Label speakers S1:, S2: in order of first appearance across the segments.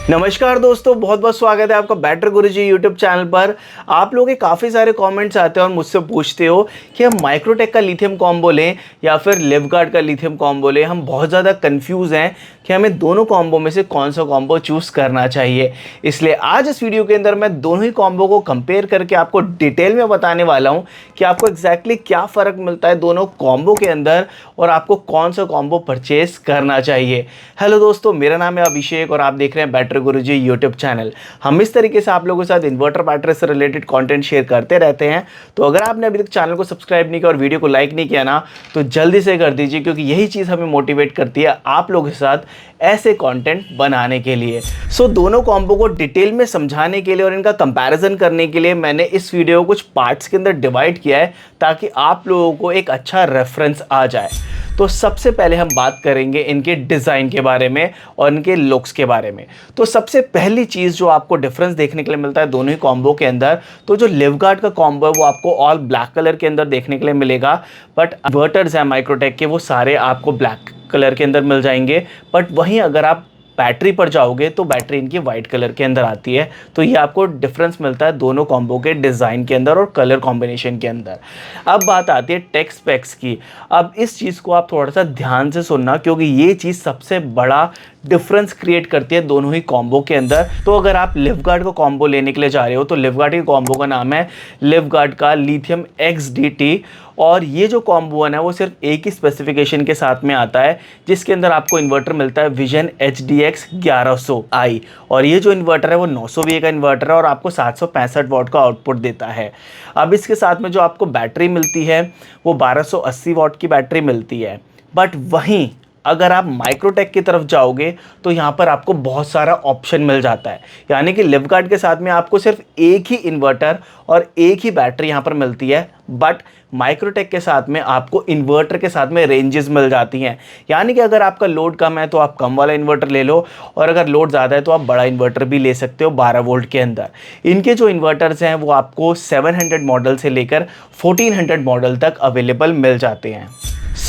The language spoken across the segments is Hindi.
S1: नमस्कार दोस्तों, बहुत बहुत स्वागत है आपका बैटर गुरुजी यूट्यूब चैनल पर। आप लोगों के काफ़ी सारे कमेंट्स आते हैं और मुझसे पूछते हो कि हम माइक्रोटेक का लिथियम कॉम्बो लें या फिर लिवगार्ड का लिथियम कॉम्बो लें। हम बहुत ज़्यादा कंफ्यूज हैं कि हमें दोनों कॉम्बो में से कौन सा कॉम्बो चूज़ करना चाहिए। इसलिए आज इस वीडियो के अंदर मैं दोनों ही कॉम्बो को कंपेयर करके आपको डिटेल में बताने वाला हूँ कि आपको एग्जैक्टली क्या फ़र्क मिलता है दोनों कॉम्बो के अंदर और आपको कौन सा कॉम्बो परचेज करना चाहिए। हेलो दोस्तों, मेरा नाम है अभिषेक और आप देख रहे हैं बैटर गुरुजी यूट्यूब चैनल। हम इस तरीके से आप लोगों के साथ इन्वर्टर बैटरी से रिलेटेड कंटेंट शेयर करते रहते हैं। तो अगर आपने अभी तक चैनल को सब्सक्राइब नहीं किया और वीडियो को लाइक नहीं किया ना, तो जल्दी से कर दीजिए, क्योंकि यही चीज़ हमें मोटिवेट करती है आप लोगों के साथ ऐसे कंटेंट बनाने के लिए। दोनों कॉम्बो को डिटेल में समझाने के लिए और इनका कंपैरिजन करने के लिए मैंने इस वीडियो को कुछ पार्ट्स के अंदर डिवाइड किया है, ताकि आप लोगों को एक अच्छा रेफरेंस आ जाए। तो सबसे पहले हम बात करेंगे इनके डिज़ाइन के बारे में और इनके लुक्स के बारे में। तो सबसे पहली चीज़ जो आपको डिफरेंस देखने के लिए मिलता है दोनों ही कॉम्बो के अंदर, तो जो लिवगार्ड का कॉम्बो है वो आपको ऑल ब्लैक कलर के अंदर देखने के लिए मिलेगा। बट इन्वर्टर्स हैं माइक्रोटेक के, वो सारे आपको ब्लैक कलर के अंदर मिल जाएंगे। बट वहीं अगर आप बैटरी पर जाओगे तो बैटरी इनकी वाइट कलर के अंदर आती है। तो ये आपको डिफरेंस मिलता है दोनों कॉम्बो के डिज़ाइन के अंदर और कलर कॉम्बिनेशन के अंदर। अब बात आती है टेक स्पेक्स की। अब इस चीज़ को आप थोड़ा सा ध्यान से सुनना, क्योंकि ये चीज़ सबसे बड़ा डिफरेंस क्रिएट करती है दोनों ही कॉम्बो के अंदर। तो अगर आप लिवगार्ड का कॉम्बो लेने के लिए जा रहे हो तो लिवगार्ड के कॉम्बो का नाम है लिवगार्ड का लिथियम XDT। और ये जो कॉम्बो है ना, वो सिर्फ एक ही स्पेसिफिकेशन के साथ में आता है, जिसके अंदर आपको इन्वर्टर मिलता है विजन HDX 1100i। और ये जो इन्वर्टर है वो 900 VA का इन्वर्टर है और आपको 765 वाट का आउटपुट देता है। अब इसके साथ में जो आपको बैटरी मिलती है वो 1280 वाट की बैटरी मिलती है। बट वहीं अगर आप माइक्रोटेक की तरफ जाओगे तो यहाँ पर आपको बहुत सारा ऑप्शन मिल जाता है। यानी कि लिवगार्ड के साथ में आपको सिर्फ एक ही इन्वर्टर और एक ही बैटरी यहाँ पर मिलती है, बट माइक्रोटेक के साथ में आपको इन्वर्टर के साथ में रेंजेस मिल जाती हैं। यानी कि अगर आपका लोड कम है तो आप कम वाला इन्वर्टर ले लो, और अगर लोड ज़्यादा है तो आप बड़ा इन्वर्टर भी ले सकते हो 12 वोल्ट के अंदर। इनके जो इन्वर्टर्स हैं वो आपको 700 मॉडल से लेकर 1400 मॉडल तक अवेलेबल मिल जाते हैं।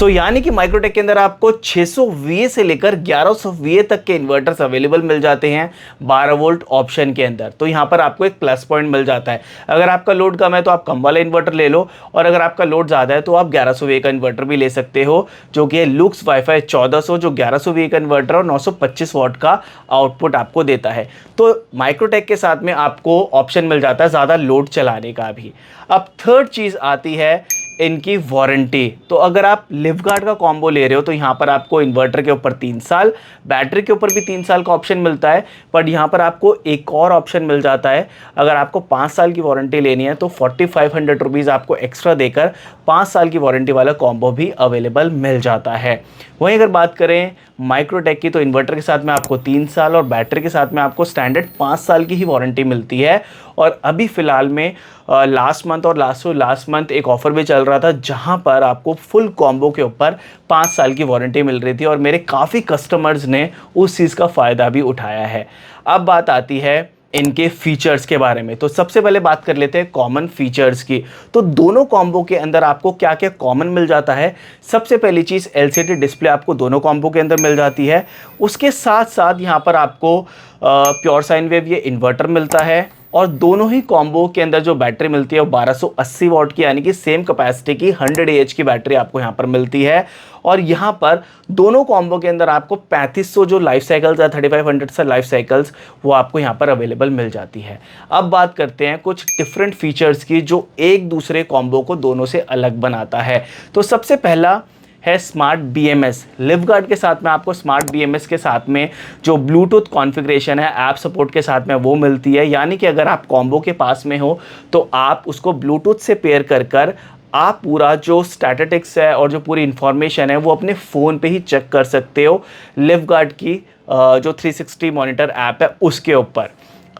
S1: यानी कि माइक्रोटेक के अंदर आपको 600 VA से लेकर 1100 VA तक के इन्वर्टर्स अवेलेबल मिल जाते हैं 12 वोल्ट ऑप्शन के अंदर। तो यहाँ पर आपको एक प्लस पॉइंट मिल जाता है। अगर आपका लोड कम है तो आप कम वाला इन्वर्टर ले लो, और अगर आपका लोड ज़्यादा है तो आप 1100 VA का इन्वर्टर भी ले सकते हो, जो कि लुक्स वाईफाई 1400, जो 1100 VA का इन्वर्टर और 925 वाट का आउटपुट आपको देता है। तो माइक्रोटेक के साथ में आपको ऑप्शन मिल जाता है ज़्यादा लोड चलाने का भी। अब थर्ड चीज़ आती है इनकी वारंटी। तो अगर आप लिवगार्ड का कॉम्बो ले रहे हो तो यहाँ पर आपको इन्वर्टर के ऊपर 3 साल, बैटरी के ऊपर भी 3 साल का ऑप्शन मिलता है। बट यहाँ पर आपको एक और ऑप्शन मिल जाता है। अगर आपको 5 साल की वारंटी लेनी है तो 4500 रुपीज़ आपको एक्स्ट्रा देकर 5 साल की वारंटी वाला कॉम्बो भी अवेलेबल मिल जाता है। वहीं अगर बात करें माइक्रोटेक की, तो इन्वर्टर के साथ में आपको 3 साल और बैटरी के साथ में आपको स्टैंडर्ड 5 साल की ही वारंटी मिलती है। और अभी फ़िलहाल में लास्ट मंथ और लास्ट मंथ एक ऑफ़र भी चल रहा था, जहां पर आपको फुल कॉम्बो के ऊपर 5 साल की वारंटी मिल रही थी, और मेरे काफ़ी कस्टमर्स ने उस चीज़ का फ़ायदा भी उठाया है। अब बात आती है इनके फीचर्स के बारे में। तो सबसे पहले बात कर लेते हैं कॉमन फीचर्स की। तो दोनों कॉम्बो के अंदर आपको क्या क्या कॉमन मिल जाता है। सबसे पहली चीज़ LCD डिस्प्ले आपको दोनों कॉम्बो के अंदर मिल जाती है। उसके साथ साथ यहाँ पर आपको प्योर साइन वेव ये इन्वर्टर मिलता है, और दोनों ही कॉम्बो के अंदर जो बैटरी मिलती है वो 1280 वाट की, यानी कि सेम कैपेसिटी की 100 AH की बैटरी आपको यहाँ पर मिलती है। और यहाँ पर दोनों कॉम्बो के अंदर आपको 3500 जो लाइफ साइकिल्स है, 3500 से लाइफ साइकिल्स, वो आपको यहाँ पर अवेलेबल मिल जाती है। अब बात करते हैं कुछ डिफरेंट फीचर्स की जो एक दूसरे कॉम्बो को दोनों से अलग बनाता है। तो सबसे पहला है स्मार्ट BMS। लिवगार्ड के साथ में आपको स्मार्ट BMS के साथ में जो ब्लूटूथ कॉन्फ़िगरेशन है ऐप सपोर्ट के साथ में वो मिलती है। यानी कि अगर आप कॉम्बो के पास में हो तो आप उसको ब्लूटूथ से पेयर कर आप पूरा जो स्टैटिस्टिक्स है और जो पूरी इन्फॉर्मेशन है वो अपने फ़ोन पे ही चेक कर सकते हो लिवगार्ड की जो 360 मॉनिटर ऐप है उसके ऊपर।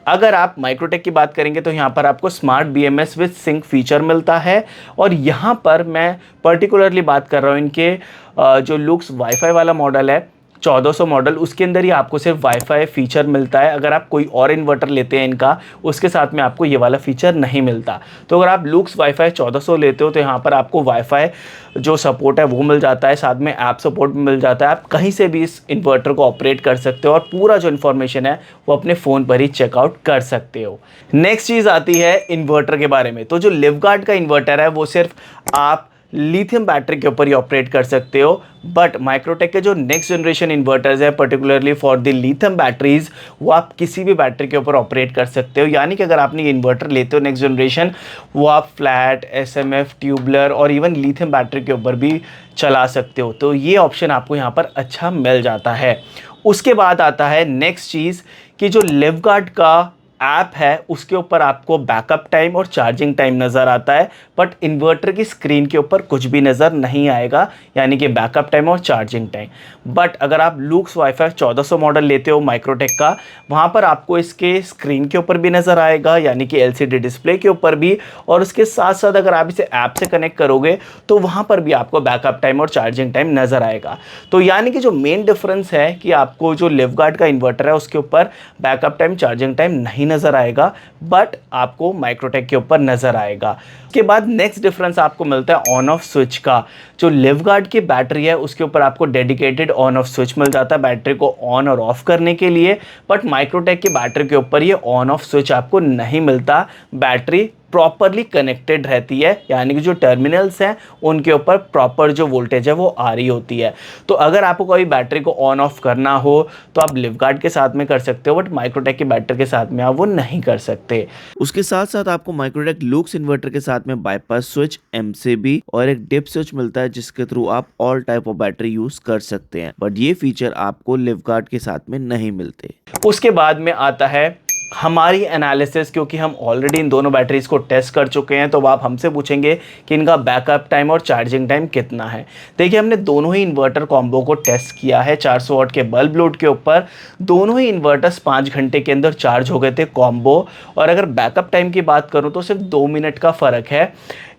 S1: अगर आप माइक्रोटेक की बात करेंगे तो यहाँ पर आपको smart BMS with sync feature मिलता है। और यहाँ पर मैं पर्टिकुलरली बात कर रहा हूँ इनके जो लुक्स वाईफाई वाला मॉडल है 1400 मॉडल, उसके अंदर ही आपको सिर्फ वाईफाई फीचर मिलता है। अगर आप कोई और इन्वर्टर लेते हैं इनका, उसके साथ में आपको ये वाला फीचर नहीं मिलता। तो अगर आप लुक्स वाईफाई 1400 लेते हो तो यहाँ पर आपको वाईफाई जो सपोर्ट है वो मिल जाता है, साथ में ऐप सपोर्ट भी मिल जाता है। आप कहीं से भी इस इन्वर्टर को ऑपरेट कर सकते हो और पूरा जो इन्फॉर्मेशन है वो अपने फ़ोन पर ही चेकआउट कर सकते हो। नेक्स्ट चीज़ आती है इन्वर्टर के बारे में। तो जो लिवगार्ड का इन्वर्टर है वो सिर्फ आप लिथियम बैटरी के ऊपर ही ऑपरेट कर सकते हो, बट माइक्रोटेक के जो नेक्स्ट जनरेशन इन्वर्टर्स है particularly for the lithium batteries, वो आप किसी भी बैटरी के ऊपर ऑपरेट कर सकते हो। यानी कि अगर आपने ये इन्वर्टर लेते हो नेक्स्ट जनरेशन, वो आप फ्लैट, एसएमएफ, ट्यूबलर और इवन लिथियम बैटरी के ऊपर भी चला सकते हो। तो ये ऑप्शन आपको यहाँ पर अच्छा मिल जाता है। उसके बाद आता है नेक्स्ट चीज़ कि जो लिवगार्ड का ऐप है उसके ऊपर आपको बैकअप टाइम और चार्जिंग टाइम नज़र आता है, बट इन्वर्टर की स्क्रीन के ऊपर कुछ भी नज़र नहीं आएगा, यानी कि बैकअप टाइम और चार्जिंग टाइम। बट अगर आप लुक्स वाईफाई 1400 मॉडल लेते हो माइक्रोटेक का, वहाँ पर आपको इसके स्क्रीन के ऊपर भी नज़र आएगा, यानी कि एलसीडी डिस्प्ले के ऊपर भी, और उसके साथ साथ अगर आप इसे ऐप से कनेक्ट करोगे तो वहाँ पर भी आपको बैकअप टाइम और चार्जिंग टाइम नज़र आएगा। तो यानी कि जो मेन डिफरेंस है कि आपको जो लिवगार्ड का इन्वर्टर है उसके ऊपर बैकअप टाइम, चार्जिंग टाइम नहीं नज़र आएगा, बट आपको माइक्रोटेक के ऊपर नज़र आएगा। उसके बाद नेक्स्ट डिफरेंस आपको मिलता है ऑन ऑफ स्विच का। जो लिवगार्ड की बैटरी है उसके ऊपर आपको डेडिकेटेड ऑन ऑफ स्विच मिल जाता है बैटरी को ऑन और ऑफ करने के लिए, बट माइक्रोटेक की बैटरी के ऊपर ये ऑन ऑफ स्विच आपको नहीं मिलता। बैटरी प्रॉपरली कनेक्टेड रहती है, यानी कि जो टर्मिनल्स हैं उनके ऊपर प्रॉपर जो वोल्टेज है वो आ रही होती है। तो अगर आपको कोई बैटरी को ऑन ऑफ करना हो तो आप लिवगार्ड के साथ में कर सकते हो, बट माइक्रोटेक की बैटरी के साथ में आप वो नहीं कर सकते।
S2: उसके साथ साथ आपको माइक्रोटेक लुक्स इन्वर्टर के साथ में बाईपास स्विच, एमसीबी और एक डिप स्विच मिलता है, जिसके थ्रू आप all type of battery use कर सकते हैं, बट ये फीचर आपको लिवगार्ड के साथ में नहीं मिलते।
S1: उसके बाद में आता है हमारी एनालिसिस, क्योंकि हम ऑलरेडी इन दोनों बैटरीज को टेस्ट कर चुके हैं, तो आप हमसे पूछेंगे कि इनका बैकअप टाइम और चार्जिंग टाइम कितना है। देखिए, हमने दोनों ही इन्वर्टर कॉम्बो को टेस्ट किया है 400 वाट के बल्ब लोड के ऊपर। दोनों ही इन्वर्टर्स 5 घंटे के अंदर चार्ज हो गए थे कॉम्बो, और अगर बैकअप टाइम की बात करूँ तो सिर्फ 2 मिनट का फ़र्क है।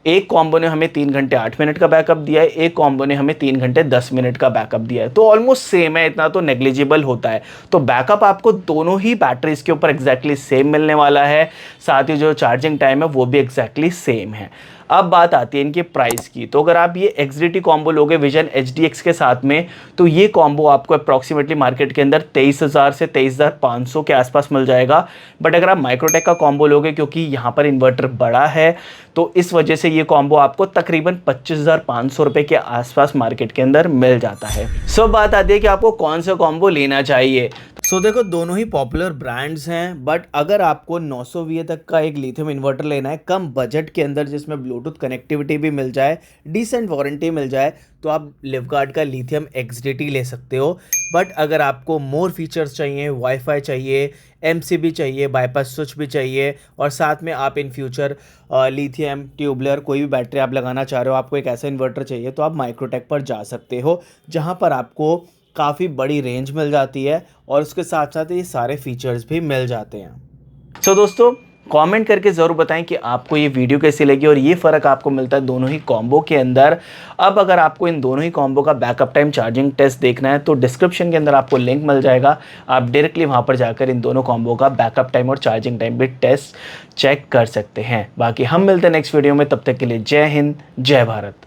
S1: एक कॉम्बो ने हमें 3 घंटे 8 मिनट का बैकअप दिया है, एक कॉम्बो ने हमें 3 घंटे 10 मिनट का बैकअप दिया है। तो ऑलमोस्ट सेम है, इतना तो नेग्लिजिबल होता है। तो बैकअप आपको दोनों ही बैटरीज के ऊपर एग्जैक्टली सेम मिलने वाला है, साथ ही जो चार्जिंग टाइम है वो भी एग्जैक्टली सेम है। अब बात आती है इनकी प्राइस की। तो अगर आप ये XDT कॉम्बो लोगे विजन HDX के साथ में, तो ये कॉम्बो आपको अप्रॉक्सीमेटली मार्केट के अंदर 23,000 से 23,500 के आसपास मिल जाएगा। बट अगर आप माइक्रोटेक का कॉम्बो लोगे, क्योंकि यहाँ पर इन्वर्टर बड़ा है, तो इस वजह से ये कॉम्बो आपको तकरीबन 25,500 रुपये के आसपास मार्केट के अंदर मिल जाता है। सो बात आती है कि आपको कौन सा कॉम्बो लेना चाहिए।
S2: देखो, दोनों ही पॉपुलर ब्रांड्स हैं, बट अगर आपको 900 VA तक का एक लिथियम इन्वर्टर लेना है कम बजट के अंदर, जिसमें ब्लूटूथ कनेक्टिविटी भी मिल जाए, डिसेंट वारंटी मिल जाए, तो आप लिवगार्ड का लिथियम XDT ले सकते हो। बट अगर आपको मोर फीचर्स चाहिए, वाईफाई चाहिए, MCB चाहिए, बाईपास स्विच भी चाहिए, और साथ में आप इन फ्यूचर लिथियम, ट्यूबलर कोई भी बैटरी आप लगाना चाह रहे हो, आपको एक ऐसा इन्वर्टर चाहिए, तो आप माइक्रोटेक पर जा सकते हो, जहाँ पर आपको काफ़ी बड़ी रेंज मिल जाती है और उसके साथ साथ ये सारे फीचर्स भी मिल जाते हैं।
S1: सो दोस्तों, कमेंट करके ज़रूर बताएं कि आपको ये वीडियो कैसी लगी और ये फ़र्क आपको मिलता है दोनों ही कॉम्बो के अंदर। अब अगर आपको इन दोनों ही कॉम्बो का बैकअप टाइम, चार्जिंग टेस्ट देखना है तो डिस्क्रिप्शन के अंदर आपको लिंक मिल जाएगा, आप डायरेक्टली वहाँ पर जाकर इन दोनों कॉम्बो का बैकअप टाइम और चार्जिंग टाइम भी टेस्ट चेक कर सकते हैं। बाकी हम मिलते हैं नेक्स्ट वीडियो में, तब तक के लिए जय हिंद, जय भारत।